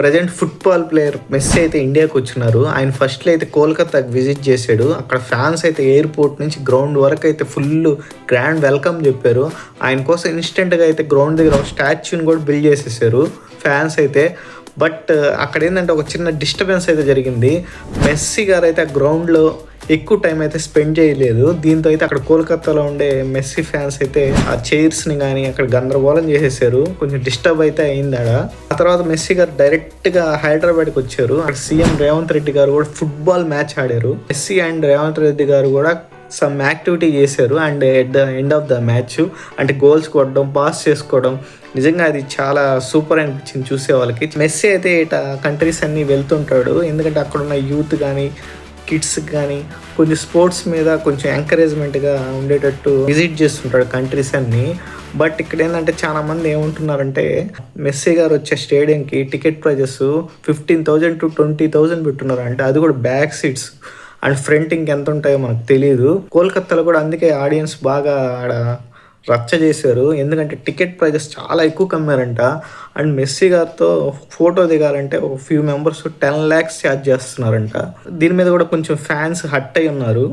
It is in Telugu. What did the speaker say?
ప్రజెంట్ ఫుట్బాల్ ప్లేయర్ మెస్సీ అయితే ఇండియాకి వచ్చినారు. ఆయన ఫస్ట్లో అయితే కోల్కతాకి విజిట్ చేశాడు. అక్కడ ఫ్యాన్స్ అయితే ఎయిర్పోర్ట్ నుంచి గ్రౌండ్ వరకు అయితే ఫుల్ గ్రాండ్ వెల్కమ్ చెప్పారు. ఆయన కోసం ఇన్స్టెంట్గా అయితే గ్రౌండ్ దగ్గర ఒక స్టాచ్యూని కూడా బిల్డ్ చేసేసారు ఫ్యాన్స్ అయితే. బట్ అక్కడ ఏంటంటే ఒక చిన్న డిస్టర్బెన్స్ అయితే జరిగింది. మెస్సీ గారు అయితే ఆ గ్రౌండ్లో ఎక్కువ టైం అయితే స్పెండ్ చేయలేదు. దీంతో అయితే అక్కడ కోల్కతాలో ఉండే మెస్సీ ఫ్యాన్స్ అయితే ఆ చైర్స్ని కానీ అక్కడ గందరగోళం చేసేసారు. కొంచెం డిస్టర్బ్ అయితే అయింది ఆడ. ఆ తర్వాత మెస్సీ గారు డైరెక్ట్గా హైదరాబాద్కి వచ్చారు. అక్కడ సీఎం రేవంత్ రెడ్డి గారు కూడా ఫుట్బాల్ మ్యాచ్ ఆడారు. మెస్సీ అండ్ రేవంత్ రెడ్డి గారు కూడా సమ్ యాక్టివిటీ చేశారు. And at the end of the match అంటే గోల్స్ కొట్టడం, పాస్ చేసుకోవడం, నిజంగా అది చాలా సూపర్ అనిపించింది చూసే వాళ్ళకి. మెస్సీ అయితే ఇట కంట్రీస్ అన్నీ వెళ్తుంటాడు. ఎందుకంటే అక్కడున్న యూత్ కానీ కిడ్స్కి కానీ కొంచెం స్పోర్ట్స్ మీద కొంచెం ఎంకరేజ్మెంట్గా ఉండేటట్టు విజిట్ చేస్తుంటాడు కంట్రీస్ అన్నీ. బట్ ఇక్కడ ఏంటంటే చాలా మంది ఏమంటున్నారంటే మెస్సీ గారు వచ్చే స్టేడియంకి టికెట్ ప్రైజెస్ 15,000 to 20,000 పెట్టున్నారు. అంటే అది కూడా బ్యాక్ సీట్స్ అండ్ ఫ్రంట్ ఇంకెంత ఉంటాయో మనకు తెలియదు. కోల్కతాలో కూడా అందుకే ఆడియన్స్ బాగా ఆడ రచ్చ చేశారు. ఎందుకంటే టికెట్ ప్రైజెస్ చాలా ఎక్కువ కమ్మారంట. అండ్ మెస్సీ గారితో ఫోటో దిగాలంటే ఒక ఫ్యూ మెంబర్స్ 10 lakhs ఛార్జ్ చేస్తున్నారంట. దీని మీద కూడా కొంచెం ఫ్యాన్స్ హట్ అయి ఉన్నారు.